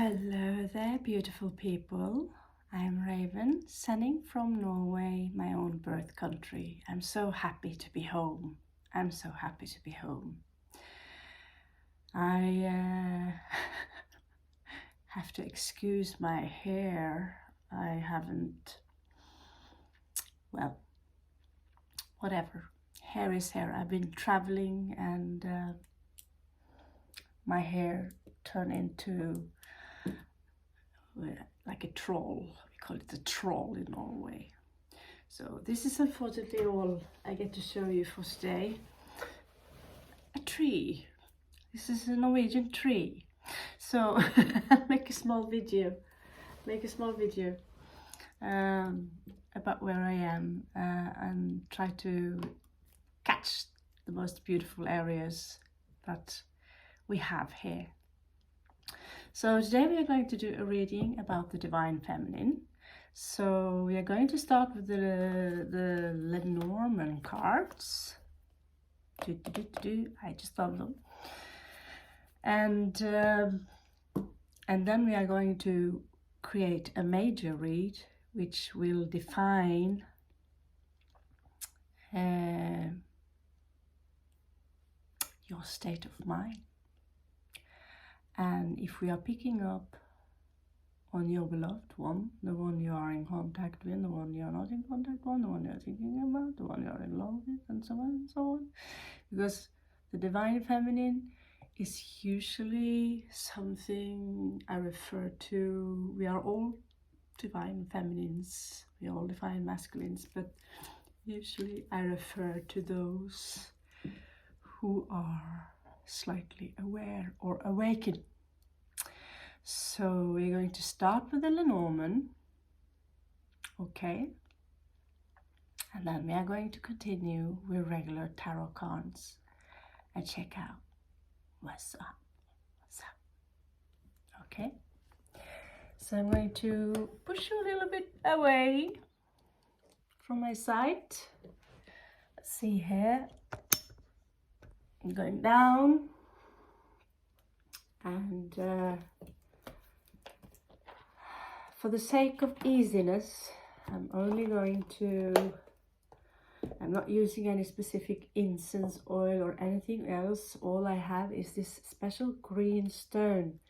Hello there, beautiful people. I'm Raven, sending from Norway, my own birth country. I'm so happy to be home. I'm so happy to be home. I have to excuse my hair. I haven't, well, whatever. Hair is hair. I've been traveling and my hair turned into like a troll. We call it a troll in Norway. So this is unfortunately all I get to show you for today. A tree. This is a Norwegian tree. So make a small video about where I am and try to catch the most beautiful areas that we have here. So today we are going to do a reading about the Divine Feminine. So we are going to start with the Lenormand cards. I just love them. And then we are going to create a major read, which will define your state of mind. And if we are picking up on your beloved one, the one you are in contact with, the one you are not in contact with, the one you are thinking about, the one you are in love with, and so on and so on. Because the Divine Feminine is usually something I refer to. We are all Divine Feminines, we are all Divine Masculines, but usually I refer to those who are slightly aware or awakened. So we're going to start with the Lenormand, okay, and then we are going to continue with regular tarot cards and check out what's up, okay. So I'm going to push you a little bit away from my side. Let's see here. I'm going down, and for the sake of easiness, I'm not using any specific incense oil or anything else. All I have is this special green stone.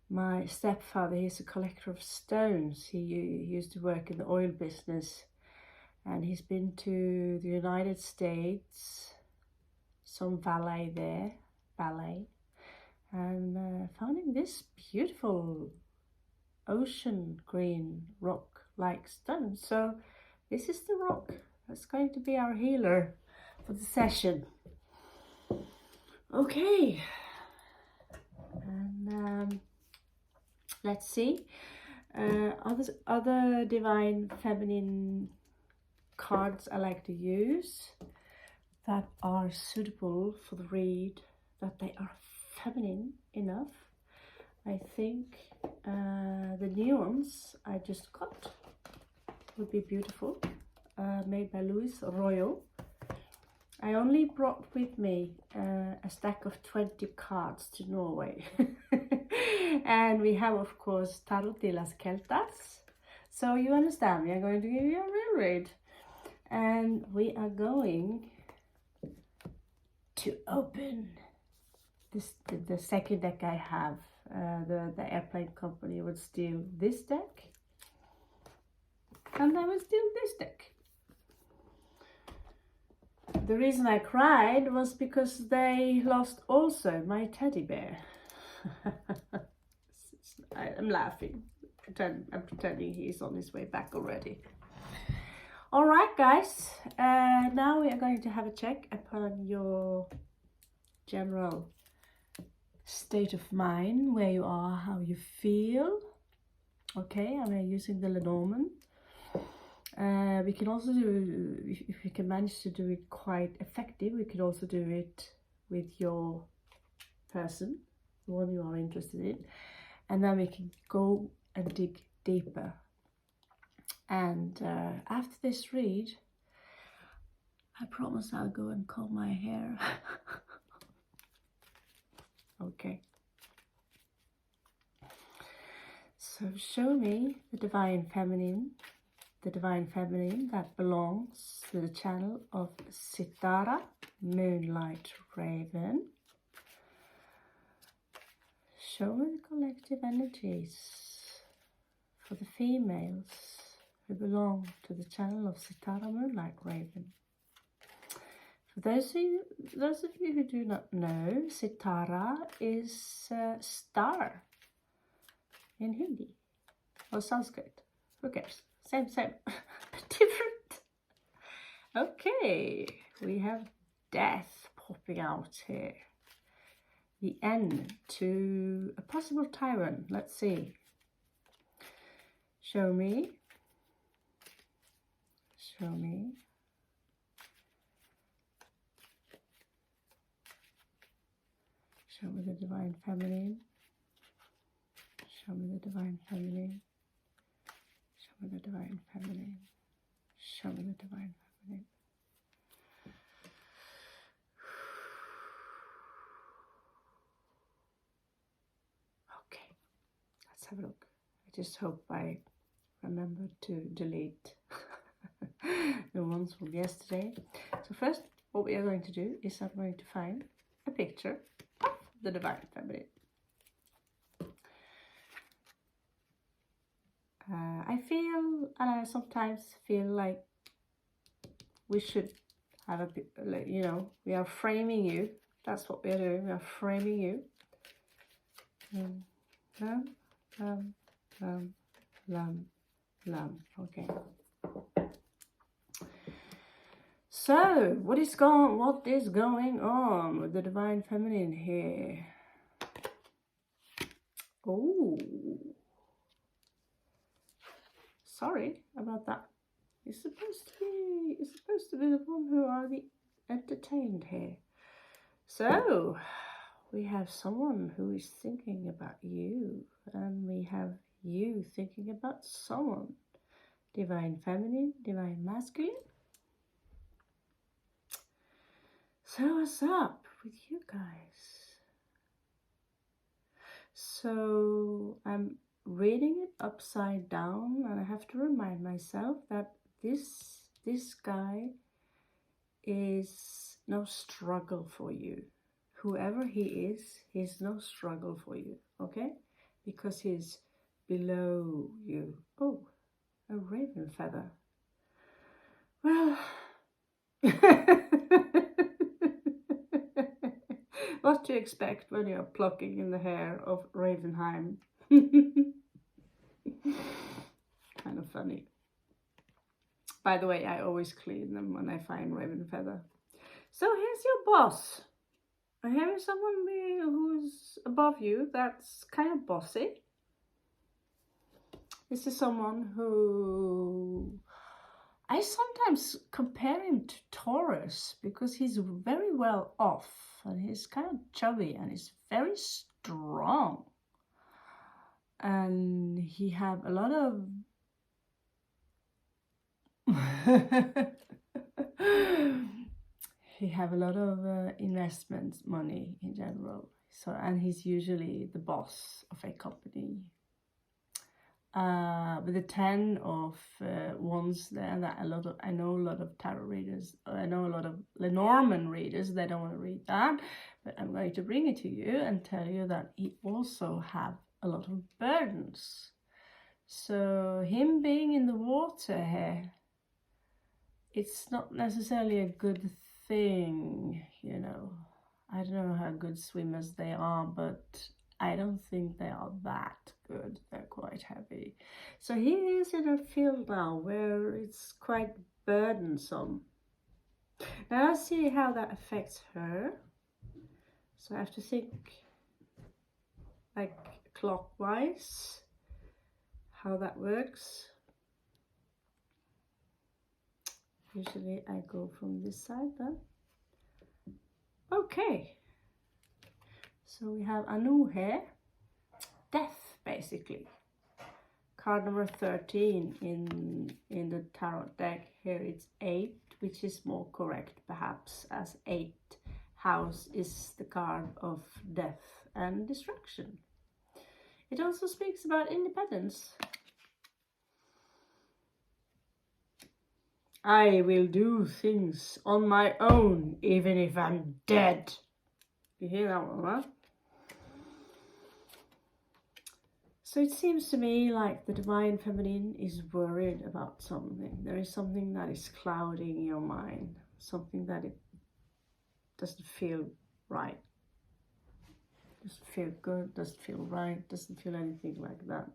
My stepfather, he's a collector of stones. He used to work in the oil business, and he's been to the United States, some valley there, and finding this beautiful ocean green rock like stone. So this is the rock that's going to be our healer for the session. Okay, and let's see other Divine Feminine cards I like to use that are suitable for the read, that they are feminine enough. I think the new ones I just got would be beautiful, made by Louis Royal. I only brought with me a stack of 20 cards to Norway. And we have, of course, Tarot de las Celtas. So you understand, we are going to give you a real read. And we are going to open the second deck I have. The airplane company would steal this deck, and I would steal this deck. The reason I cried was because they lost also my teddy bear. I'm laughing. I'm pretending he's on his way back already. All right, guys. Now we are going to have a check upon your general state of mind, where you are, how you feel. Okay, and we're using the Lenormand. We can also do, if we can manage to do it quite effective, we can also do it with your person, the one you are interested in, and then we can go and dig deeper. And after this read, I promise I'll go and comb my hair. Okay. So show me the Divine Feminine. The Divine Feminine that belongs to the channel of Sitara, Moonlight Raven. Show me the collective energies for the females who belong to the channel of Sitara, Moonlight Raven. For those of you who do not know, Sitara is star in Hindi or Sanskrit. Who cares? Same, but different. Okay, we have death popping out here. The end to a possible tyrant. Let's see. Show me. Show me. Show me the Divine Feminine. Show me the Divine Feminine. Show me the Divine Feminine. Show me the Divine Feminine. Okay, let's have a look. I just hope I remember to delete the ones from yesterday. So first, what we are going to do is I'm going to find a picture of the Divine Feminine. I sometimes feel like we should have a bit, you know, we are framing you. That's what we are doing. We are framing you. Okay. So, what is going on with the Divine Feminine here? Oh. Sorry about that. You're supposed to be the one who are the entertained here. So we have someone who is thinking about you, and we have you thinking about someone. Divine Feminine, Divine Masculine. So what's up with you guys? So I'm reading it upside down, and I have to remind myself that this guy is no struggle for you. Whoever he is, he's no struggle for you, okay? Because he's below you. Oh, a raven feather. Well, what to expect when you're plucking in the hair of Ravenheim. Kind of funny. By the way, I always clean them when I find raven feather. So here's your boss. Here is someone who's above you that's kind of bossy. This is someone who I sometimes compare him to Taurus because he's very well off and he's kind of chubby and he's very strong. And he have a lot of investment money in general. So, and he's usually the boss of a company. With the 10 of wands there, that I know a lot of tarot readers. I know a lot of Lenormand readers. They don't want to read that, but I'm going to bring it to you and tell you that he also have a lot of burdens. So him being in the water here, it's not necessarily a good thing, you know. I don't know how good swimmers they are, but I don't think they are that good. They're quite heavy. So he is in a field now where it's quite burdensome. Now let's see how that affects her. So I have to think like clockwise how that works. Usually I go from this side then. Okay. So we have Anu here. Death, basically. Card number 13 in the tarot deck. Here it's 8, which is more correct perhaps, as 8 house is the card of death and destruction. It also speaks about independence. I will do things on my own, even if I'm dead. You hear that one, huh? So it seems to me like the Divine Feminine is worried about something. There is something that is clouding your mind. Something that it doesn't feel right. Doesn't feel good, doesn't feel right, doesn't feel anything like that.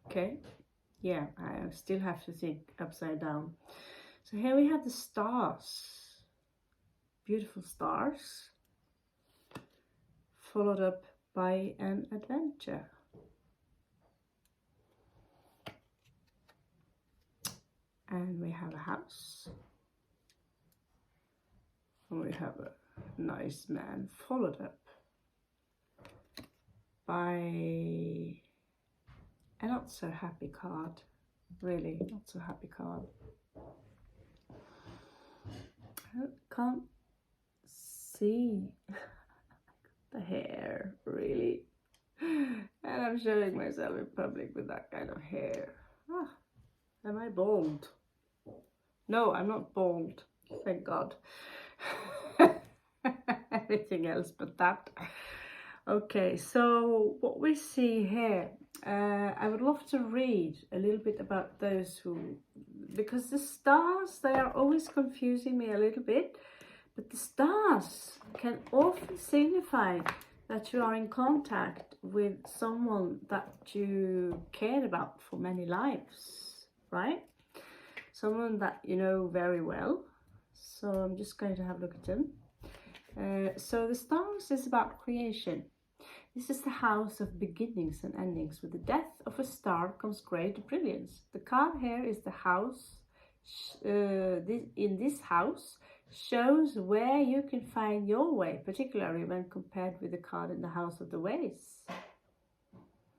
Okay, yeah, I still have to think upside down. So here we have the stars, beautiful stars, followed up by an adventure. And we have a house. And we have a nice man, followed up by a not so happy card. Really, not so happy card. I can't see the hair, really. And I'm showing myself in public with that kind of hair. Am I bald? No, I'm not bald. Thank God. Everything else but that. Okay, so what we see here, I would love to read a little bit about those who, because the stars, they are always confusing me a little bit, but the stars can often signify that you are in contact with someone that you cared about for many lives, right? Someone that you know very well. So I'm just going to have a look at them. So the stars is about creation. This is the house of beginnings and endings. With the death of a star comes great brilliance. The card here is the house. In this house shows where you can find your way, particularly when compared with the card in the house of the ways.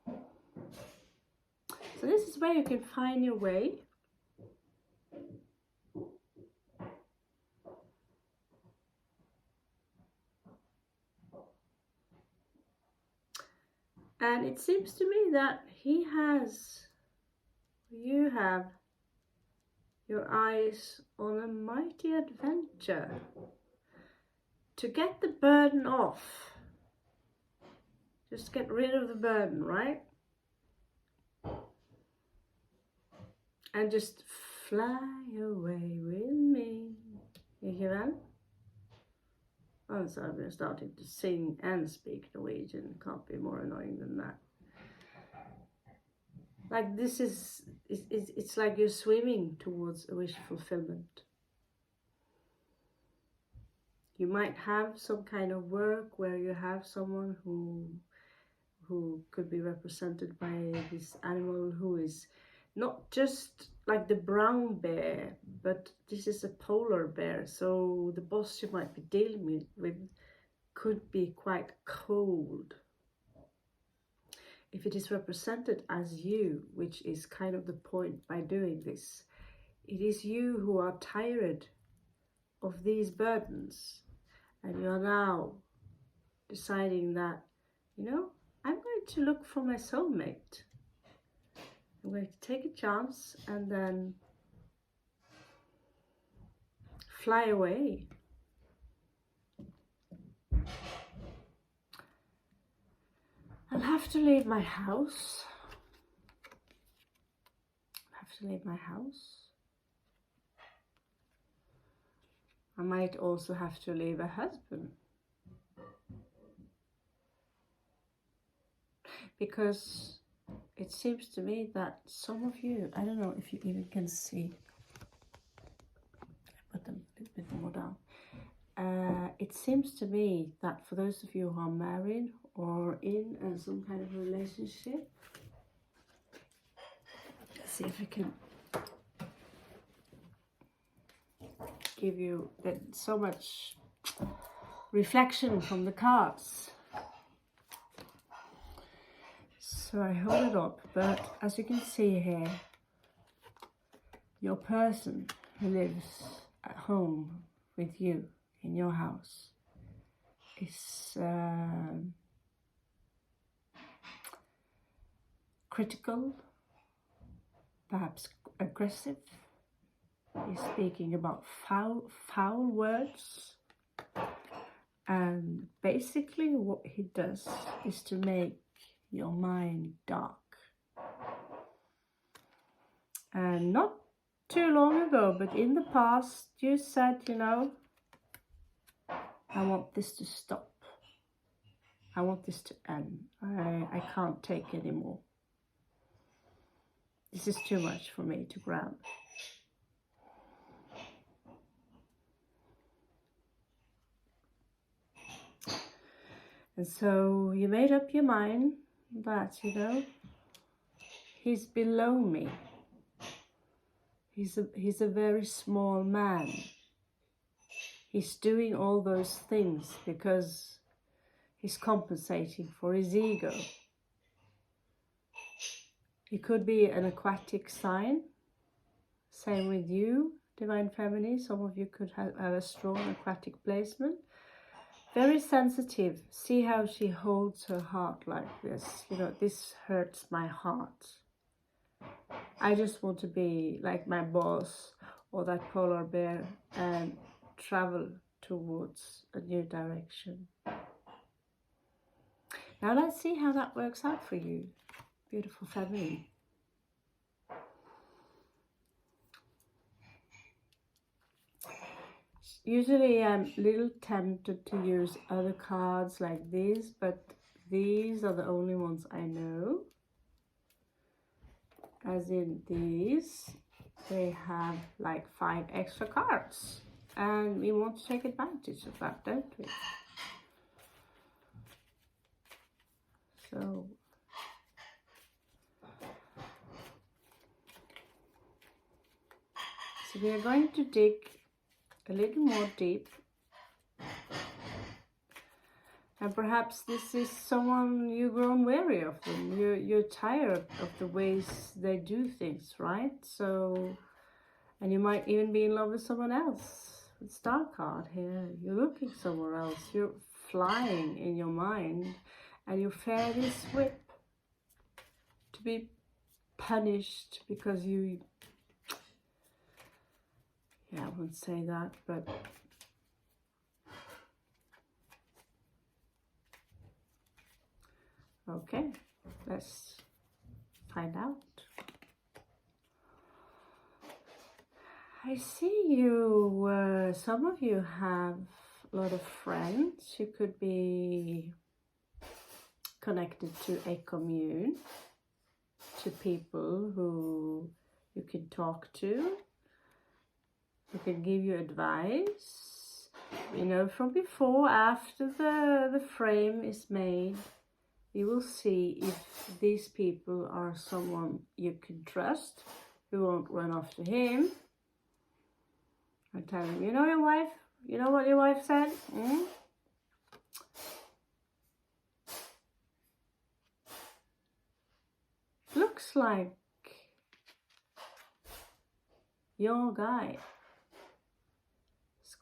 So this is where you can find your way. And it seems to me that you have your eyes on a mighty adventure to get the burden off. Just get rid of the burden, right? And just fly away with me. You hear that? Oh, so I've been starting to sing and speak Norwegian. Can't be more annoying than that. Like this is, it's like you're swimming towards a wish fulfillment. You might have some kind of work where you have someone who could be represented by this animal who is not just like the brown bear, but this is a polar bear. So the boss you might be dealing with could be quite cold. If it is represented as you, which is kind of the point by doing this, it is you who are tired of these burdens, and you are now deciding that, you know, I'm going to look for my soulmate. I'm going to take a chance and then fly away. I'll have to leave my house. I might also have to leave a husband. Because it seems to me that some of you, I don't know if you even can see, I put them a little bit more down. It seems to me that for those of you who are married or in some kind of relationship, let's see if we can give you so much reflection from the cards. So I hold it up, but as you can see here, your person who lives at home with you in your house is critical, perhaps aggressive. He's speaking about foul words, and basically what he does is to make your mind dark. And not too long ago, but in the past, you said, you know, I want this to stop. I want this to end. I can't take anymore. This is too much for me to grab. And so you made up your mind that, you know, he's below me. He's a very small man. He's doing all those things because he's compensating for his ego. He could be an aquatic sign. Same with you, Divine Feminine. Some of you could have a strong aquatic placement. Very sensitive. See how she holds her heart like this. You know, this hurts my heart. I just want to be like my boss or that polar bear and travel towards a new direction. Now let's see how that works out for you, beautiful Feminine. Usually I'm a little tempted to use other cards like these, but these are the only ones I know. As in these, they have like 5 extra cards. And we want to take advantage of that, don't we? So we are going to dig a little more deep, and perhaps this is someone you've grown weary of them. You're tired of the ways they do things, right? So, and you might even be in love with someone else. The Star card here. You're looking somewhere else. You're flying in your mind, and you fear this whip to be punished because you. Yeah, I wouldn't say that, but okay, let's find out. I see you, some of you have a lot of friends. You could be connected to a commune, to people who you can talk to. Who can give you advice, you know, from before, after the frame is made. You will see if these people are someone you can trust, who won't run after him. I tell him, you know your wife, you know what your wife said? Looks like your guy.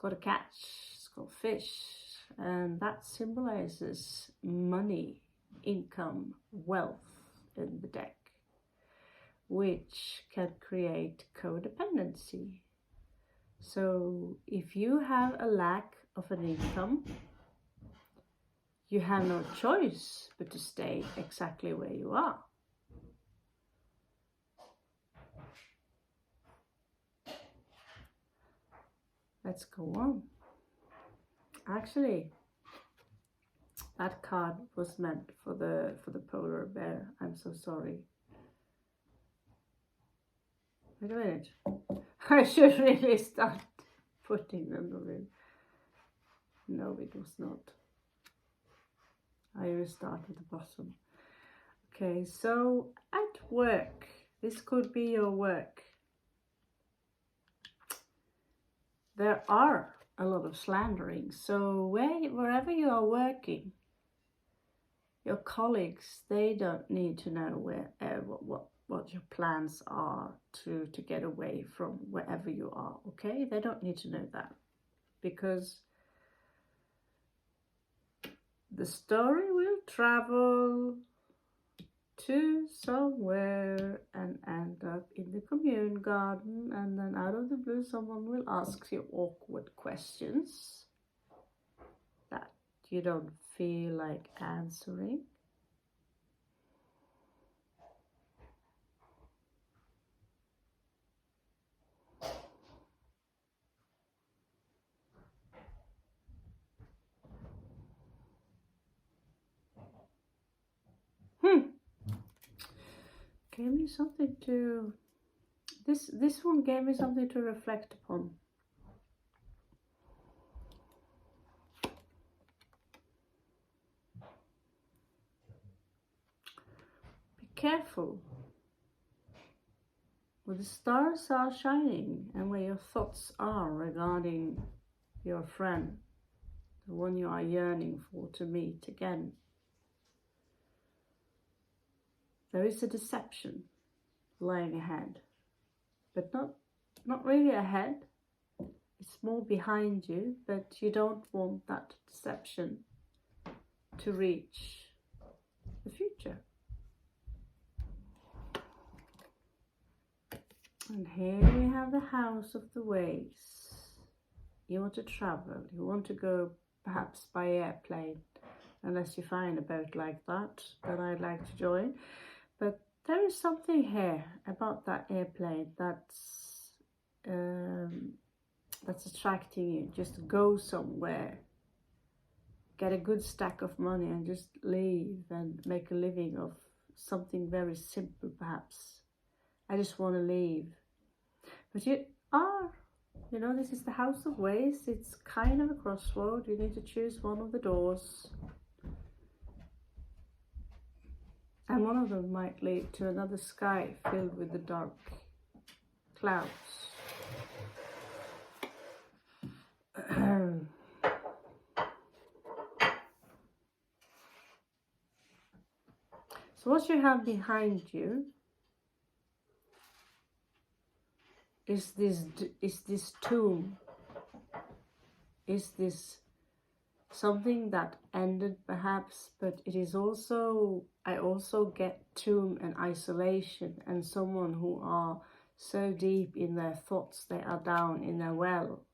Got a catch, it's got fish, and that symbolizes money, income, wealth in the deck, which can create codependency. So if you have a lack of an income, you have no choice but to stay exactly where you are. Let's go on. Actually, that card was meant for the polar bear. I'm so sorry. Wait a minute. I should really start putting them in. No, it was not. I will start at the bottom. Okay, so at work. This could be your work. There are a lot of slandering. So wherever you are working, your colleagues, they don't need to know what your plans are to get away from wherever you are, okay? They don't need to know that, because the story will travel to somewhere and end up in the commune garden, and then out of the blue someone will ask you awkward questions that you don't feel like answering. Gave me something to, this one gave me something to reflect upon. Be careful where the stars are shining and where your thoughts are regarding your friend, the one you are yearning for to meet again. There is a deception lying ahead, but not really ahead. It's more behind you, but you don't want that deception to reach the future. And here we have the house of the ways. You want to travel, you want to go perhaps by airplane, unless you find a boat like that I'd like to join. But there is something here about that airplane that's attracting you. Just go somewhere, get a good stack of money and just leave and make a living of something very simple perhaps. I just want to leave. But you know, this is the house of ways. It's kind of a crossroad. You need to choose one of the doors. And one of them might lead to another sky filled with the dark clouds. So what you have behind you is this tomb. Is this something that ended perhaps, but it is also, I also get tomb and isolation, and someone who are so deep in their thoughts, they are down in their well.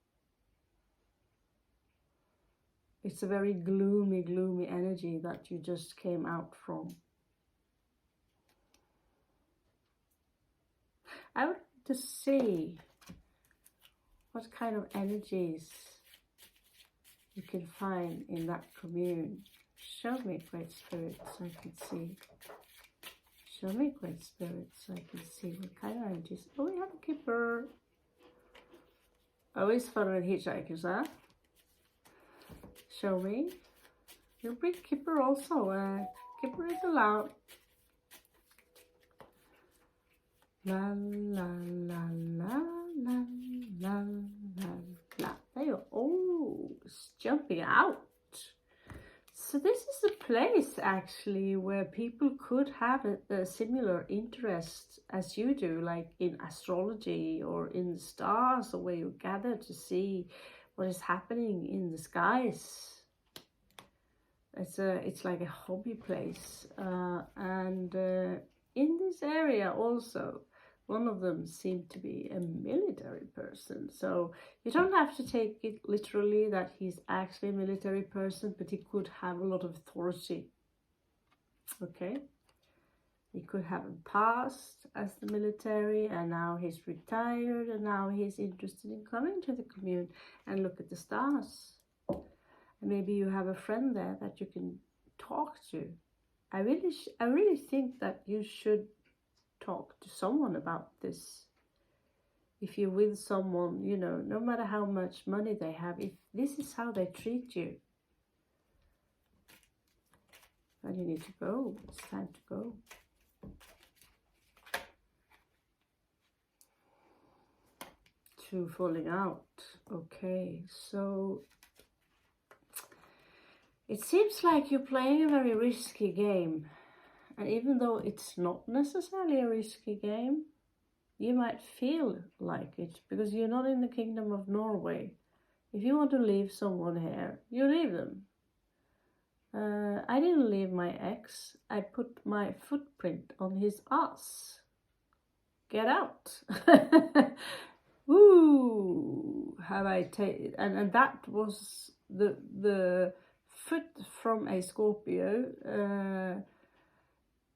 It's a very gloomy energy that you just came out from. I would like to see what kind of energies you can find in that commune. Show me, Great Spirit, so I can see. Show me, Great Spirit, so I can see what kind of energies. Oh, we have a keeper. Always fun with hitchhikers, huh? Show me. You bring keeper also. Keeper is allowed. La la la la la la la la. There you go. Oh, it's jumping out. So this is a place actually where people could have a similar interest as you do, like in astrology or in the stars, or where you gather to see what is happening in the skies. It's like a hobby place, and in this area also, one of them seemed to be a military person. So you don't have to take it literally that he's actually a military person, but he could have a lot of authority. Okay, he could have a past as the military, and now he's retired, and now he's interested in coming to the commune and look at the stars. And maybe you have a friend there that you can talk to. I really think that you should talk to someone about this. If you're with someone, you know, no matter how much money they have, if this is how they treat you, then you need to go. It's time to go. Two falling out. Okay, so it seems like you're playing a very risky game. And even though it's not necessarily a risky game, you might feel like it because you're not in the Kingdom of Norway. If you want to leave someone here, you leave them. I didn't leave my ex. I put my footprint on his ass. Get out. Woo! Have I taken? And that was the foot from a Scorpio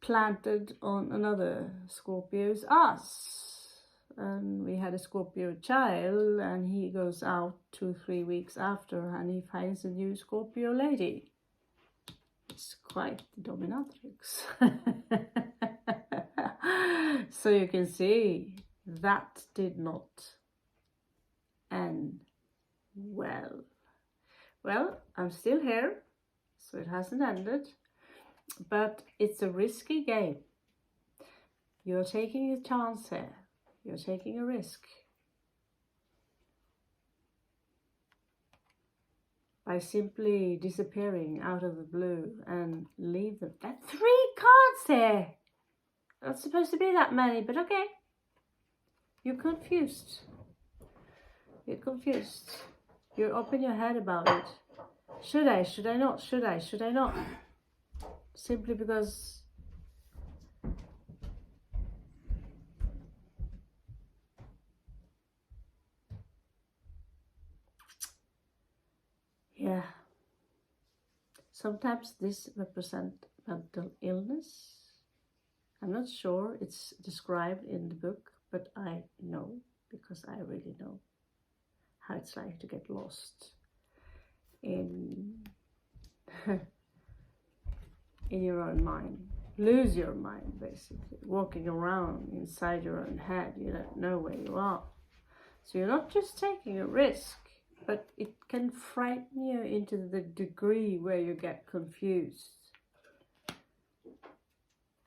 planted on another Scorpio's ass. And we had a Scorpio child, and he goes out 2-3 weeks after, and he finds a new Scorpio lady. It's quite the dominatrix. So you can see that did not end well. Well, I'm still here, so it hasn't ended, but it's a risky game. You're taking a chance here. You're taking a risk by simply disappearing out of the blue and leave them. That's 3 cards here. Not supposed to be that many, but okay. You're confused. You're confused. You're up in your head about it. Should I? Should I not? Should I? Should I not? Simply because yeah. Sometimes this represents mental illness. I'm not sure it's described in the book, but I know, because I really know how it's like to get lost in in your own mind. Lose your mind, basically. Walking around inside your own head, you don't know where you are. So you're not just taking a risk, but it can frighten you into the degree where you get confused.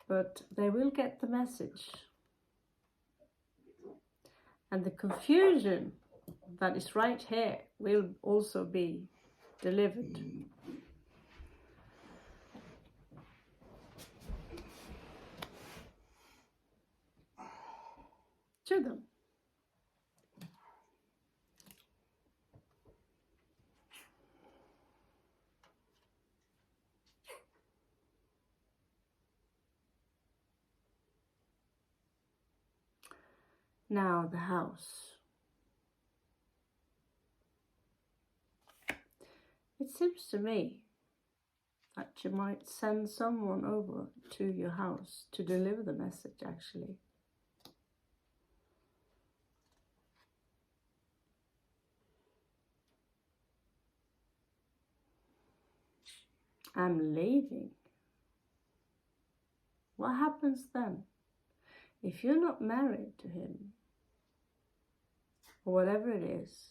But they will get the message. And the confusion that is right here will also be delivered. To them. Now the house. It seems to me that you might send someone over to your house to deliver the message, actually. I'm leaving. What happens then? If you're not married to him, or whatever it is,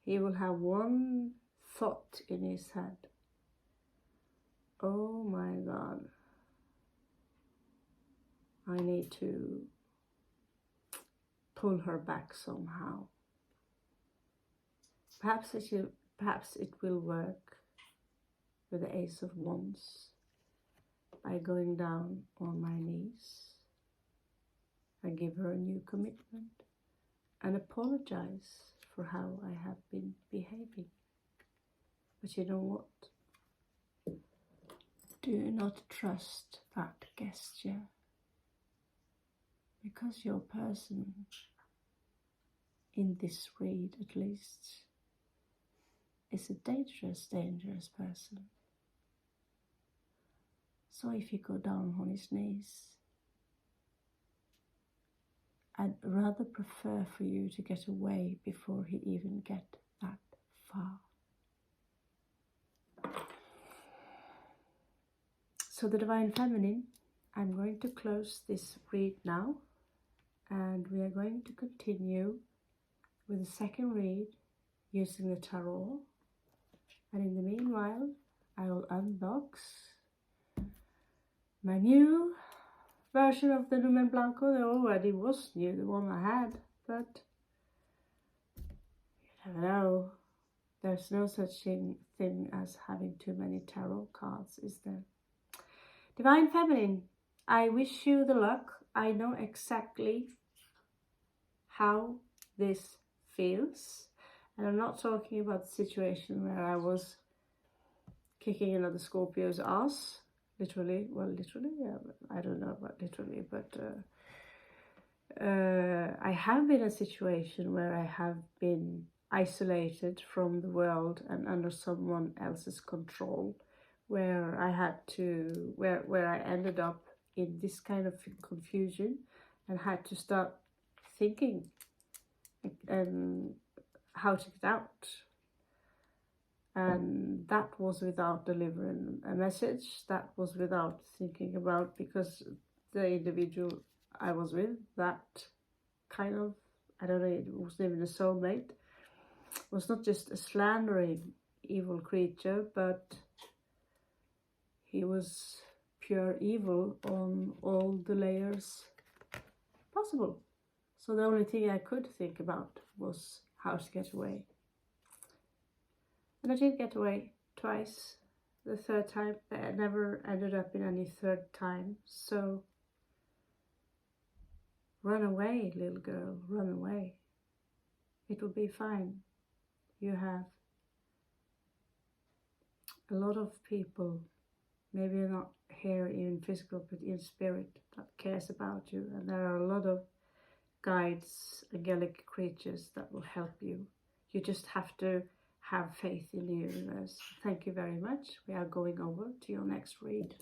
he will have one thought in his head. Oh my God, I need to pull her back somehow. Perhaps it will work with the Ace of Wands by going down on my knees and give her a new commitment and apologize for how I have been behaving. But you know what? Do not trust that gesture, because your person, in this read at least, is a dangerous person. So if you go down on his knees, I'd rather prefer for you to get away before he even get that far. So the Divine Feminine, I'm going to close this read now, and we are going to continue with the second read using the tarot. And in the meanwhile, I will unbox my new version of the Numen Blanco. There already was new, the one I had, but you never know. There's no such thing as having too many tarot cards, is there? Divine Feminine, I wish you the luck. I know exactly how this feels. And I'm not talking about the situation where I was kicking another Scorpio's ass. Literally, well, literally, yeah, I don't know about literally, but I have been in a situation where I have been isolated from the world and under someone else's control, where I had to, where I ended up in this kind of confusion and had to start thinking and how to get out. And that was without delivering a message. That was without thinking about, because the individual I was with, that kind of, I don't know, it wasn't even a soulmate, was not just a slandering evil creature, but he was pure evil on all the layers possible. So the only thing I could think about was how to get away. And I did get away twice. The third time, I never ended up in any third time. So run away, little girl, run away. It will be fine. You have a lot of people, maybe not here in physical, but in spirit, that cares about you. And there are a lot of guides, angelic creatures that will help you. You just have to have faith in the universe. Thank you very much. We are going over to your next read.